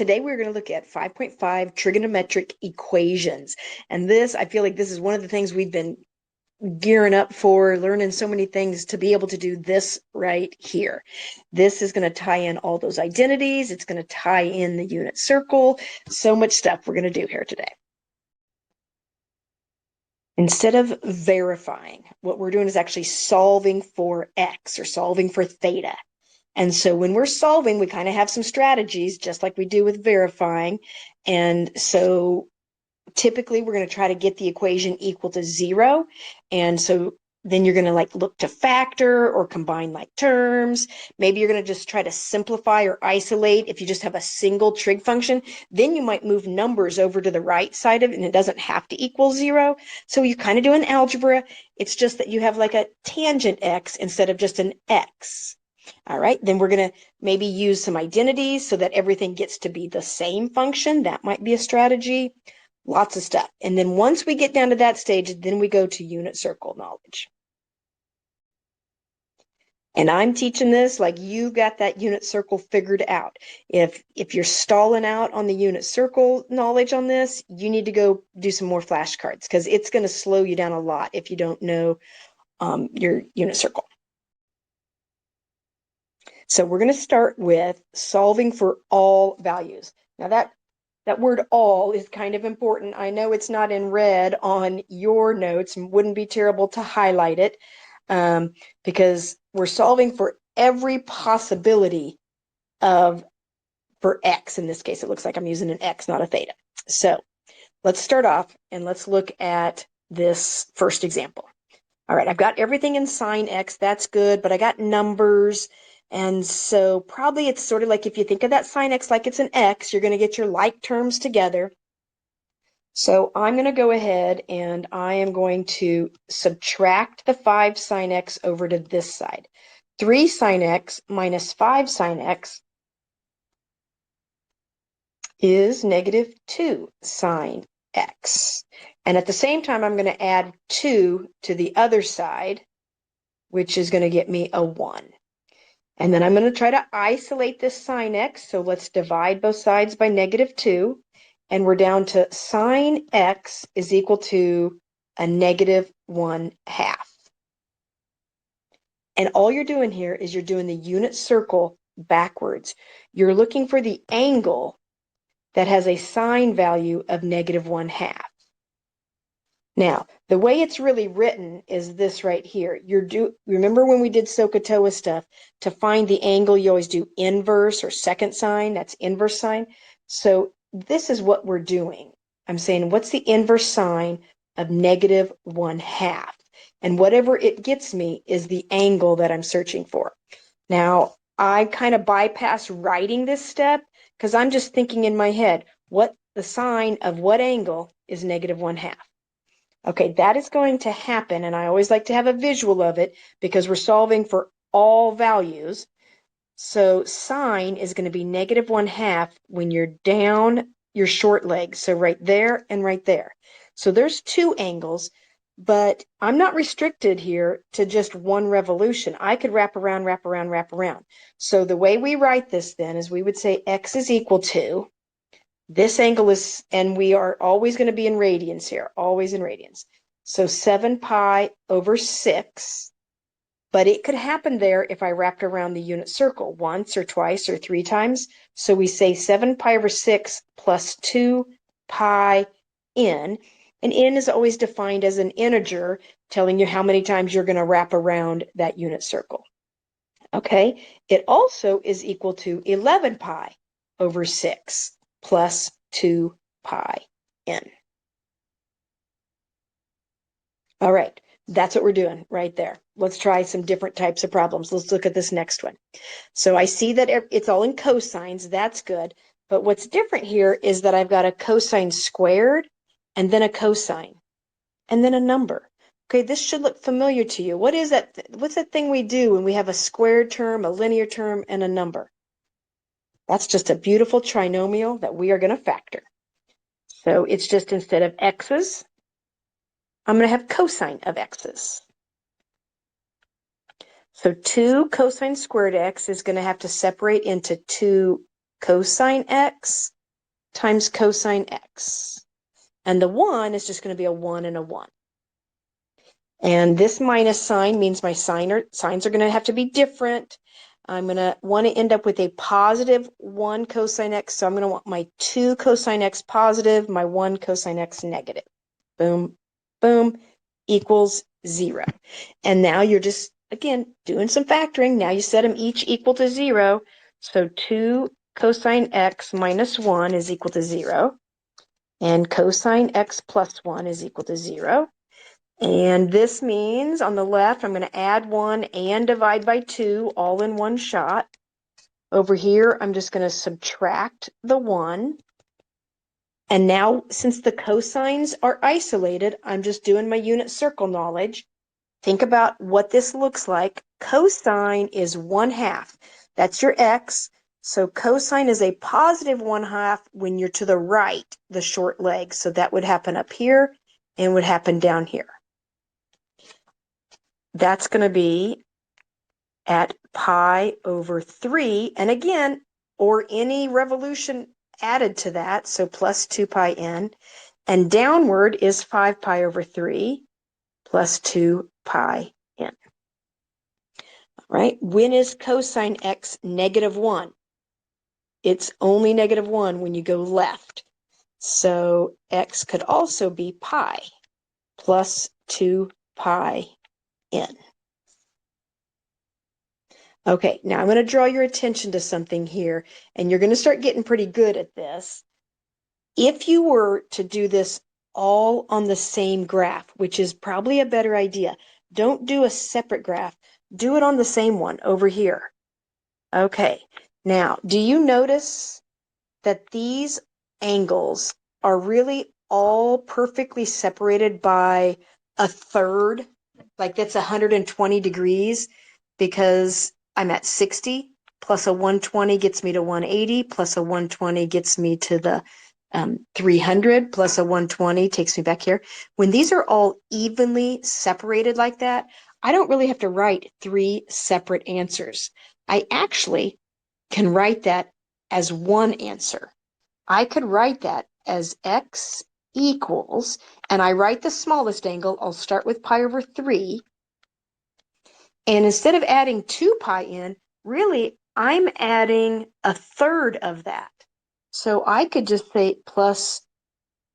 Today we're going to look at 5.5 trigonometric equations. And this, I feel like this is one of the things we've been gearing up for, learning so many things to be able to do this right here. This is going to tie in all those identities. It's going to tie in the unit circle. So much stuff we're going to do here today. Instead of verifying, what we're doing is actually solving for x or solving for theta. And so when we're solving, we kind of have some strategies, just like we do with verifying. And so typically we're going to try to get the equation equal to 0. And so then you're going to look to factor or combine terms. Maybe you're going to just try to simplify or isolate. If you just have a single trig function, then you might move numbers over to the right side of it and it doesn't have to equal 0. So you kind of do an algebra. It's just that you have a tangent x instead of just an x. All right, then we're going to maybe use some identities so that everything gets to be the same function. That might be a strategy. Lots of stuff. And then once we get down to that stage, then we go to unit circle knowledge. And I'm teaching this like you got that unit circle figured out. If you're stalling out on the unit circle knowledge on this, you need to go do some more flashcards because it's going to slow you down a lot if you don't know your unit circle. So we're going to start with solving for all values. Now that word all is kind of important. I know it's not in red on your notes. Wouldn't be terrible to highlight it because we're solving for every possibility for x. In this case, it looks like I'm using an x, not a theta. So let's start off and let's look at this first example. All right, I've got everything in sine x. That's good, but I got numbers. And so probably it's sort of like if you think of that sine x like it's an x, you're going to get your like terms together. So I'm going to go ahead and I am going to subtract the 5 sine x over to this side. 3 sine x minus 5 sine x is negative 2 sine x. And at the same time, I'm going to add 2 to the other side, which is going to get me a 1. And then I'm going to try to isolate this sine x. So let's divide both sides by negative 2. And we're down to sine x is equal to a negative 1/2. And all you're doing here is you're doing the unit circle backwards. You're looking for the angle that has a sine value of negative 1/2. Now, the way it's really written is this right here. Remember when we did SOHCAHTOA stuff, to find the angle, you always do inverse or second sine. That's inverse sine. So this is what we're doing. I'm saying, what's the inverse sine of negative 1/2? And whatever it gets me is the angle that I'm searching for. Now, I kind of bypass writing this step because I'm just thinking in my head, what the sine of what angle is negative 1/2? Okay, that is going to happen, and I always like to have a visual of it because we're solving for all values. So sine is going to be negative 1/2 when you're down your short leg. So right there and right there. So there's 2 angles, but I'm not restricted here to just one revolution. I could wrap around, wrap around, wrap around. So the way we write this then is we would say x is equal to, this angle is, and we are always going to be in radians here, always in radians. So 7 pi over 6, but it could happen there if I wrapped around the unit circle once or twice or 3 times. So we say 7 pi over 6 plus 2 pi n. And n is always defined as an integer, telling you how many times you're going to wrap around that unit circle. Okay, it also is equal to 11 pi over 6 plus 2 pi n. All right, that's what we're doing right there. Let's try some different types of problems. Let's look at this next one. So I see that it's all in cosines. That's good. But what's different here is that I've got a cosine squared and then a cosine and then a number. Okay, this should look familiar to you. What is that? What's that thing we do when we have a squared term, a linear term, and a number? That's just a beautiful trinomial that we are going to factor. So it's just instead of x's, I'm going to have cosine of x's. So 2 cosine squared x is going to have to separate into 2 cosine x times cosine x. And the 1 is just going to be a 1 and a 1. And this minus sign means my signs are going to have to be different. I'm going to want to end up with a positive 1 cosine x. So I'm going to want my 2 cosine x positive, my 1 cosine x negative. Boom, boom, equals 0. And now you're just, again, doing some factoring. Now you set them each equal to 0. So 2 cosine x minus 1 is equal to 0. And cosine x plus 1 is equal to 0. And this means on the left, I'm going to add 1 and divide by 2 all in one shot. Over here, I'm just going to subtract the 1. And now, since the cosines are isolated, I'm just doing my unit circle knowledge. Think about what this looks like. Cosine is 1/2. That's your x. So cosine is a positive 1/2 when you're to the right, the short leg. So that would happen up here and would happen down here. That's going to be at pi over 3. And again, or any revolution added to that, so plus 2 pi n. And downward is 5 pi over 3 plus 2 pi n. All right, when is cosine x negative 1? It's only negative 1 when you go left. So x could also be pi plus 2 pi n. Okay, now I'm going to draw your attention to something here, and you're going to start getting pretty good at this. If you were to do this all on the same graph, which is probably a better idea, don't do a separate graph. Do it on the same one over here. Okay, now, do you notice that these angles are really all perfectly separated by a third? Like that's 120 degrees because I'm at 60 plus a 120 gets me to 180 plus a 120 gets me to the 300 plus a 120 takes me back here. When these are all evenly separated like that, I don't really have to write 3 separate answers. I actually can write that as one answer. I could write that as x equals, and I write the smallest angle, I'll start with pi over 3. And instead of adding 2 pi in, really, I'm adding a third of that. So I could just say plus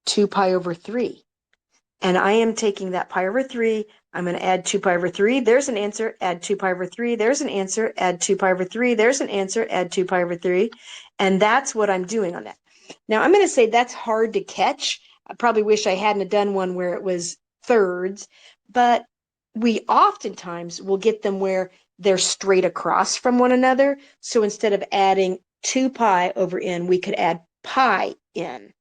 2 pi over 3. And I am taking that pi over 3. I'm going to add 2 pi over 3. There's an answer. Add 2 pi over 3. There's an answer. Add 2 pi over 3. There's an answer. Add 2 pi over 3. And that's what I'm doing on that. Now, I'm going to say that's hard to catch. I probably wish I hadn't done one where it was thirds. But we oftentimes will get them where they're straight across from one another. So instead of adding 2 pi over n, we could add pi n.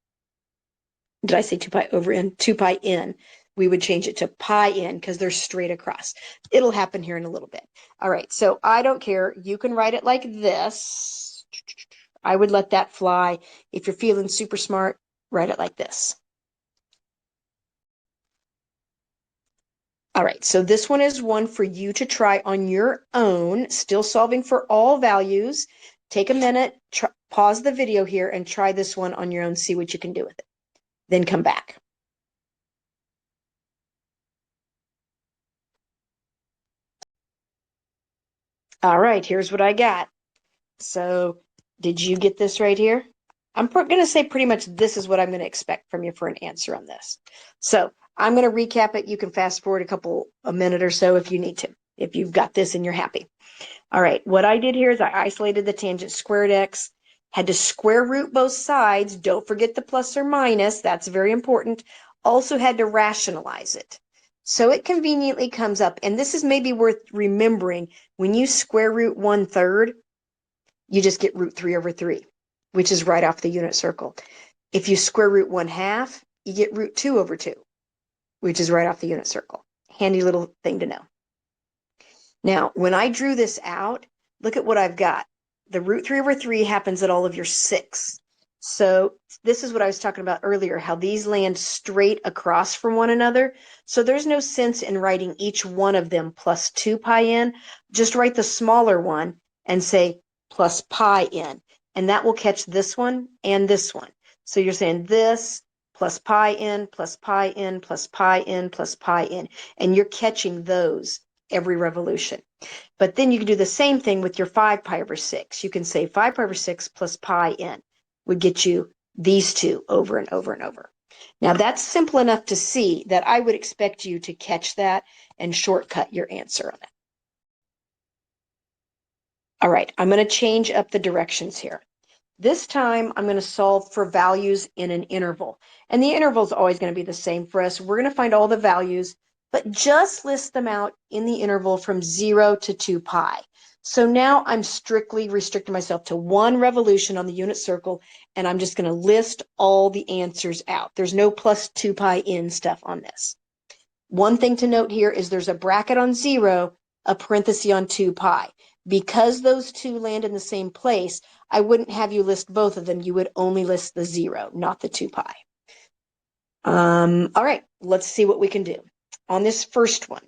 Did I say 2 pi over n? 2 pi n. We would change it to pi n because they're straight across. It'll happen here in a little bit. All right, so I don't care. You can write it like this. I would let that fly. If you're feeling super smart, write it like this. All right, so this one is one for you to try on your own, still solving for all values. Take a minute, pause the video here, and try this one on your own, see what you can do with it. Then come back. All right, here's what I got. So did you get this right here? I'm going to say pretty much this is what I'm going to expect from you for an answer on this. So I'm going to recap it. You can fast forward a minute or so if you need to, if you've got this and you're happy. All right, what I did here is I isolated the tangent squared x, had to square root both sides. Don't forget the plus or minus. That's very important. Also had to rationalize it. So it conveniently comes up, and this is maybe worth remembering, when you square root 1/3, you just get root 3 over 3, which is right off the unit circle. If you square root 1/2, you get root 2 over 2, which is right off the unit circle. Handy little thing to know. Now, when I drew this out, look at what I've got. The root 3 over 3 happens at all of your 6. So this is what I was talking about earlier, how these land straight across from one another. So there's no sense in writing each one of them plus 2 pi n. Just write the smaller one and say plus pi n. and that will catch this one and this one. So you're saying this plus pi n plus pi n plus pi n plus pi n, and you're catching those every revolution. But then you can do the same thing with your 5 pi over 6. You can say 5 pi over 6 plus pi n would get you these two over and over and over. Now that's simple enough to see that I would expect you to catch that and shortcut your answer on it. All right, I'm going to change up the directions here. This time I'm going to solve for values in an interval. And the interval is always going to be the same for us. We're going to find all the values, but just list them out in the interval from 0 to 2 pi. So now I'm strictly restricting myself to one revolution on the unit circle, and I'm just going to list all the answers out. There's no plus 2 pi n stuff on this. One thing to note here is there's a bracket on 0, a parenthesis on 2 pi. Because those two land in the same place, I wouldn't have you list both of them. You would only list the 0, not the 2 pi. All right, let's see what we can do on this first one.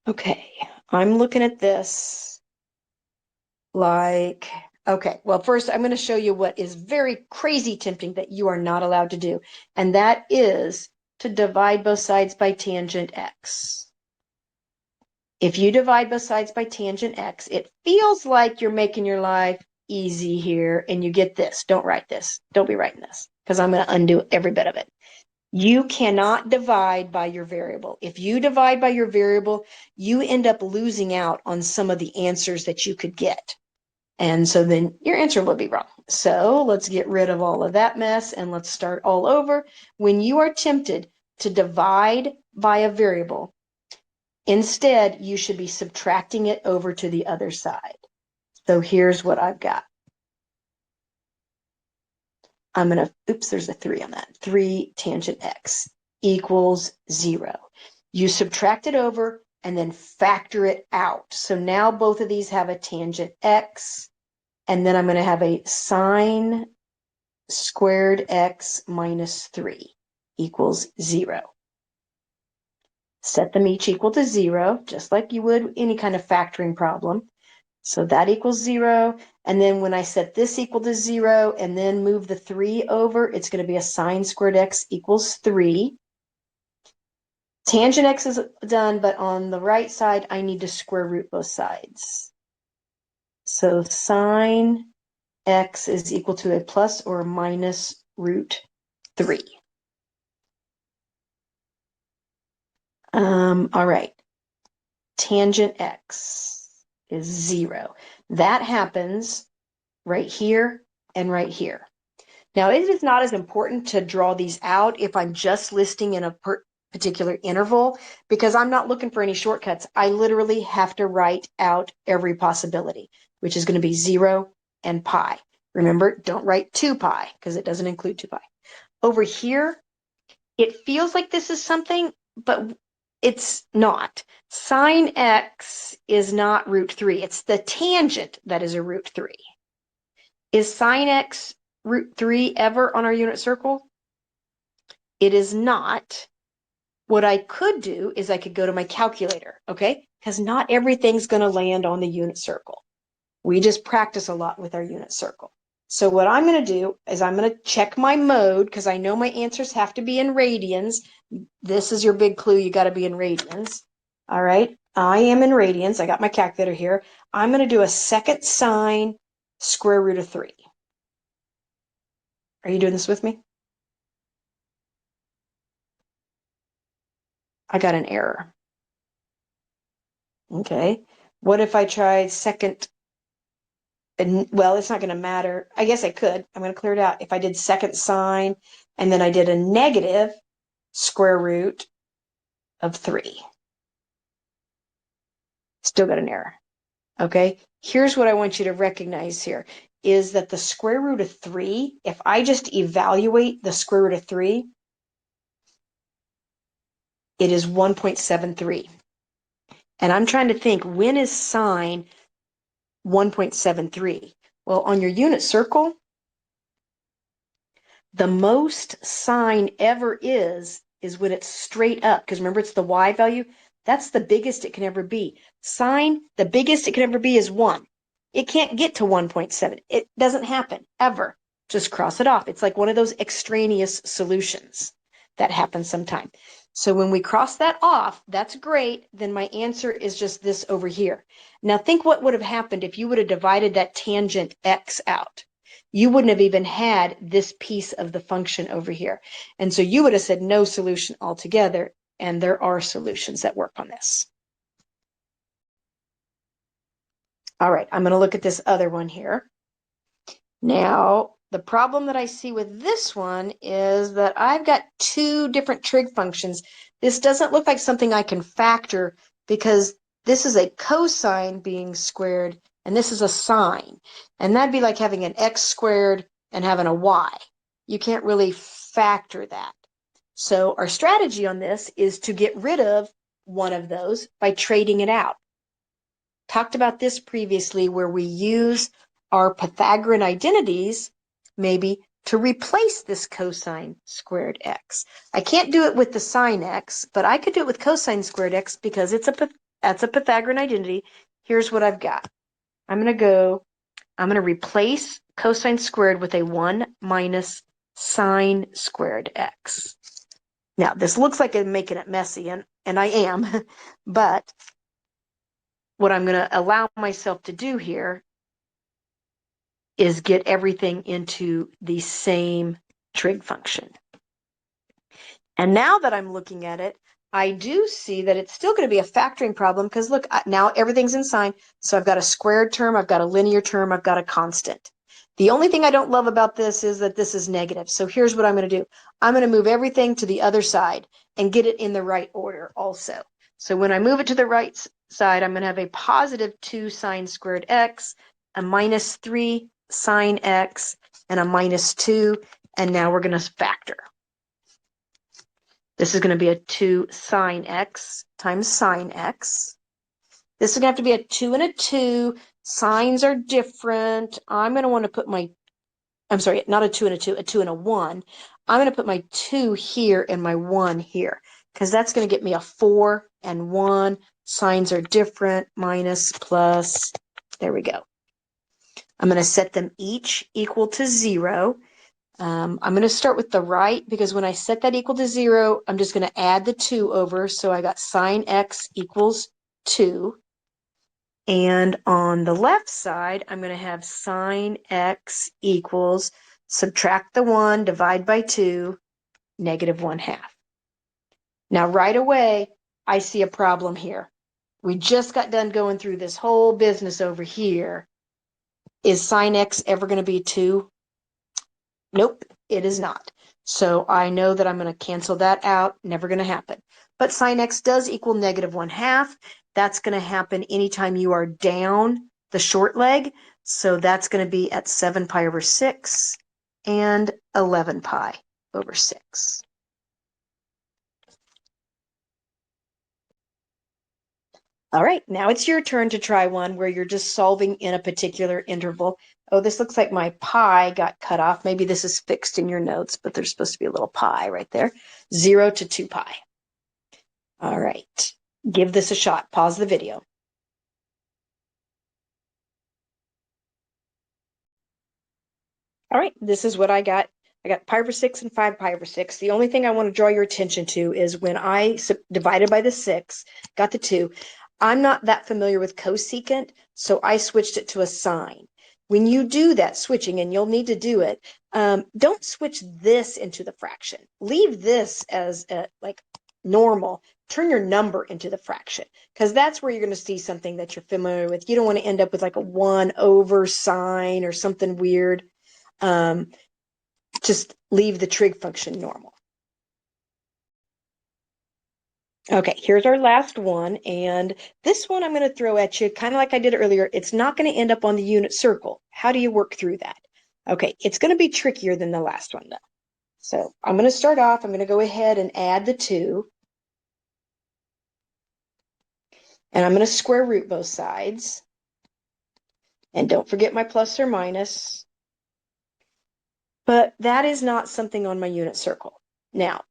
Okay, I'm looking at this like, okay, well, first I'm going to show you what is very crazy tempting that you are not allowed to do, and that is to divide both sides by tangent x. If you divide both sides by tangent x, it feels like you're making your life easy here, and you get this. Don't write this. Don't be writing this, because I'm going to undo every bit of it. You cannot divide by your variable. If you divide by your variable, you end up losing out on some of the answers that you could get. And so then your answer will be wrong. So let's get rid of all of that mess, and let's start all over. When you are tempted to divide by a variable, instead, you should be subtracting it over to the other side. So here's what I've got. I'm going to, oops, there's a 3 on that. 3 tangent x equals 0. You subtract it over and then factor it out. So now both of these have a tangent x, and then I'm going to have a sine squared x minus 3 equals 0. Set them each equal to 0, just like you would any kind of factoring problem. So that equals 0. And then when I set this equal to 0 and then move the 3 over, it's going to be a sine squared x equals 3. Tangent x is done, but on the right side, I need to square root both sides. So sine x is equal to a plus or a minus root 3. All right. Tangent x is 0. That happens right here and right here. Now, it is not as important to draw these out if I'm just listing in a particular interval, because I'm not looking for any shortcuts. I literally have to write out every possibility, which is going to be 0 and pi. Remember, don't write 2 pi because it doesn't include 2 pi. Over here, it feels like this is something, but it's not. Sine x is not root 3. It's the tangent that is a root 3. Is sine x root 3 ever on our unit circle? It is not. What I could do is I could go to my calculator, okay? Because not everything's going to land on the unit circle. We just practice a lot with our unit circle. So what I'm going to do is I'm going to check my mode, because I know my answers have to be in radians. This is your big clue. You got to be in radians. All right. I am in radians. I got my calculator here. I'm going to do a second sine square root of 3. Are you doing this with me? I got an error. Okay. What if I tried second? Well, it's not going to matter. I guess I could. I'm going to clear it out. If I did second sine and then I did a negative square root of 3. Still got an error. Okay. Here's what I want you to recognize here is that the square root of 3, if I just evaluate the square root of 3, it is 1.73. And I'm trying to think, when is sine 1.73? Well, on your unit circle, the most sine ever is when it's straight up, because remember, it's the y value. That's the biggest it can ever be. Sine, the biggest it can ever be is 1. It can't get to 1.7. It doesn't happen, ever. Just cross it off. It's like one of those extraneous solutions that happens sometime. So when we cross that off, that's great. Then my answer is just this over here. Now think what would have happened if you would have divided that tangent x out. You wouldn't have even had this piece of the function over here. And so you would have said no solution altogether. And there are solutions that work on this. All right, I'm going to look at this other one here. Now, the problem that I see with this one is that I've got two different trig functions. This doesn't look like something I can factor because this is a cosine being squared and this is a sine. And that'd be like having an x squared and having a y. You can't really factor that. So our strategy on this is to get rid of one of those by trading it out. Talked about this previously where we use our Pythagorean identities maybe to replace this cosine squared x. I can't do it with the sine x, but I could do it with cosine squared x because that's a Pythagorean identity. Here's what I've got. I'm going to replace cosine squared with a 1 minus sine squared x. Now, this looks like I'm making it messy, and I am, but what I'm going to allow myself to do here is get everything into the same trig function. And now that I'm looking at it, I do see that it's still going to be a factoring problem because look, now everything's in sine. So I've got a squared term, I've got a linear term, I've got a constant. The only thing I don't love about this is that this is negative. So here's what I'm going to do. I'm going to move everything to the other side and get it in the right order also. So when I move it to the right side, I'm going to have a positive 2 sine squared x, a minus 3 sine x, and a minus 2. And now we're going to factor. This is going to be a 2 sine x times sine x. This is going to have to be a 2 and a 2. Signs are different. I'm going to want to put my, I'm sorry, not a 2 and a 2, a 2 and a 1. I'm going to put my 2 here and my 1 here because that's going to get me a 4 and 1. Signs are different, minus, plus. There we go. I'm going to set them each equal to 0. I'm going to start with the right because when I set that equal to 0, I'm just going to add the 2 over. So I got sine x equals 2. And on the left side, I'm going to have sine x equals, subtract the 1, divide by 2, negative 1/2. Now, right away, I see a problem here. We just got done going through this whole business over here. Is sine x ever going to be 2? Nope, it is not. So I know that I'm going to cancel that out. Never going to happen. But sine x does equal negative 1/2. That's going to happen anytime you are down the short leg. So that's going to be at 7 pi over 6 and 11 pi over 6. All right, now it's your turn to try one where you're just solving in a particular interval. Oh, this looks like my pi got cut off. Maybe this is fixed in your notes, but there's supposed to be a little pi right there. 0 to 2 pi. All right, give this a shot. Pause the video. All right, this is what I got. I got pi over 6 and 5 pi over 6. The only thing I want to draw your attention to is when I divided by the 6, got the 2, I'm not that familiar with cosecant, so I switched it to a sine. When you do that switching, and you'll need to do it, don't switch this into the fraction. Leave this as like normal. Turn your number into the fraction, because that's where you're going to see something that you're familiar with. You don't want to end up with like a 1 over sine or something weird. Just leave the trig function normal. Okay, here's our last one, and this one I'm going to throw at you kind of like I did earlier. It's not going to end up on the unit circle. How do you work through that? Okay, it's going to be trickier than the last one though. So I'm going to start off, I'm going to go ahead and add the 2, and I'm going to square root both sides, and don't forget my plus or minus, but that is not something on my unit circle. Now,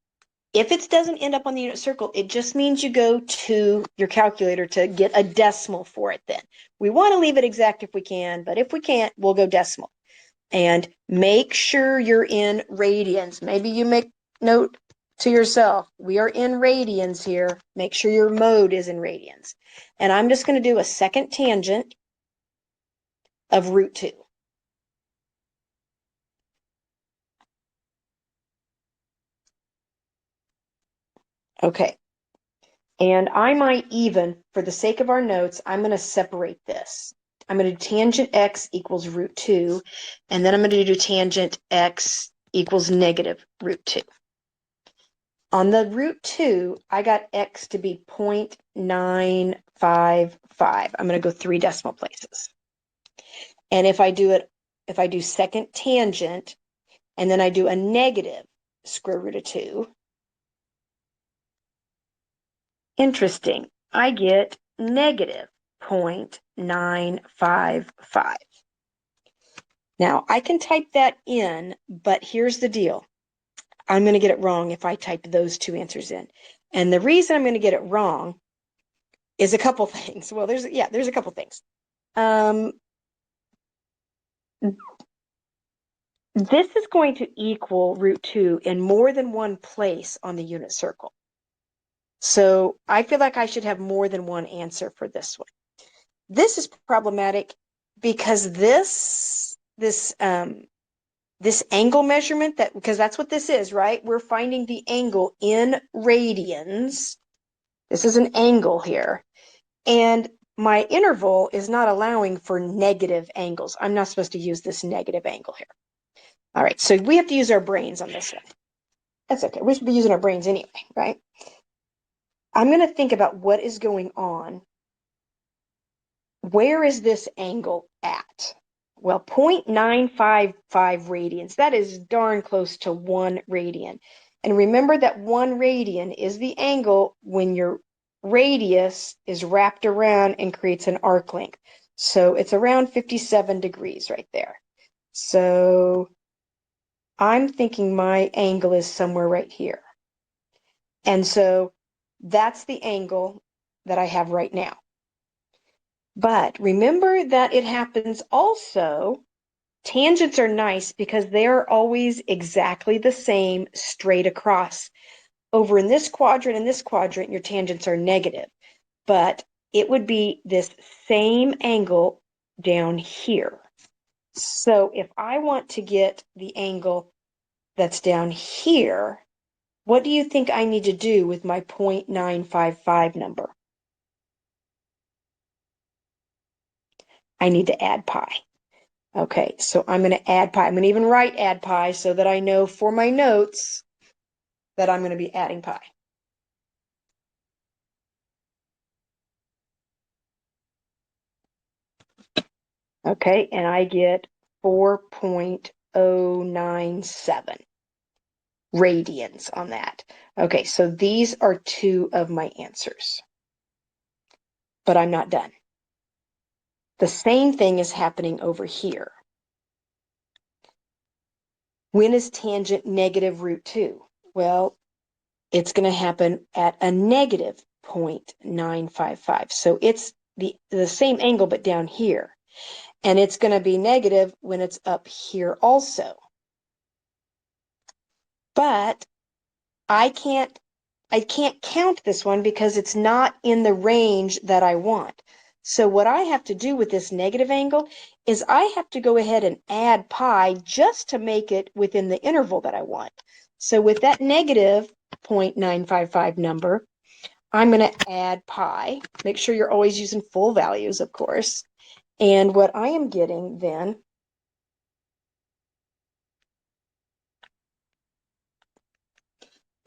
If it doesn't end up on the unit circle, it just means you go to your calculator to get a decimal for it then. We want to leave it exact if we can, but if we can't, we'll go decimal. And make sure you're in radians. Maybe you make note to yourself, we are in radians here. Make sure your mode is in radians. And I'm just going to do a second tangent of root 2. Okay. And I might even, for the sake of our notes, I'm going to separate this. I'm going to do tangent x equals root 2, and then I'm going to do tangent x equals negative root 2. On the root 2, I got x to be 0.955. I'm going to go 3 decimal places. And if I do second tangent, and then I do a negative square root of 2, interesting, I get negative 0.955. Now, I can type that in, but here's the deal. I'm going to get it wrong if I type those two answers in. And the reason I'm going to get it wrong is a couple things. Well, there's a couple things. This is going to equal root 2 in more than one place on the unit circle. So I feel like I should have more than one answer for this one. This is problematic because this angle measurement, because that's what this is, right? We're finding the angle in radians. This is an angle here. And my interval is not allowing for negative angles. I'm not supposed to use this negative angle here. All right, so we have to use our brains on this one. That's okay. We should be using our brains anyway, right? I'm going to think about what is going on. Where is this angle at? Well, 0.955 radians. That is darn close to 1 radian. And remember that 1 radian is the angle when your radius is wrapped around and creates an arc length. So it's around 57 degrees right there. So I'm thinking my angle is somewhere right here. And so that's the angle that I have right now. But remember that it happens also, tangents are nice because they're always exactly the same straight across. Over in this quadrant and this quadrant, your tangents are negative. But it would be this same angle down here. So if I want to get the angle that's down here, what do you think I need to do with my 0.955 number? I need to add pi. Okay, so I'm going to add pi. I'm going to even write add pi so that I know for my notes that I'm going to be adding pi. Okay, and I get 4.097 radians on that. Okay, so these are 2 of my answers. But I'm not done. The same thing is happening over here. When is tangent negative root 2? Well, it's going to happen at a negative 0.955. So it's the same angle, but down here. And it's going to be negative when it's up here also. But I can't count this one because it's not in the range that I want. So what I have to do with this negative angle is I have to go ahead and add pi just to make it within the interval that I want. So with that negative 0.955 number, I'm going to add pi. Make sure you're always using full values, of course. And what I am getting then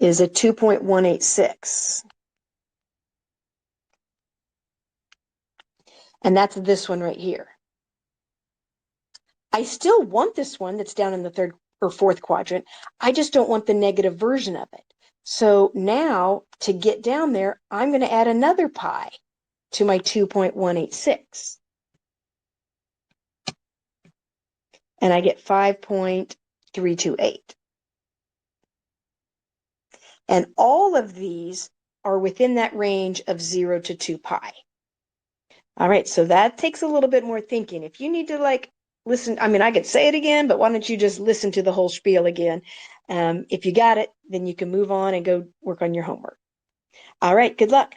is a 2.186. And that's this one right here. I still want this one that's down in the third or fourth quadrant. I just don't want the negative version of it. So now to get down there, I'm going to add another pi to my 2.186. And I get 5.328. And all of these are within that range of 0 to 2 pi. All right, so that takes a little bit more thinking. If you need to like listen, I mean, I could say it again, but why don't you just listen to the whole spiel again? If you got it, then you can move on and go work on your homework. All right, good luck.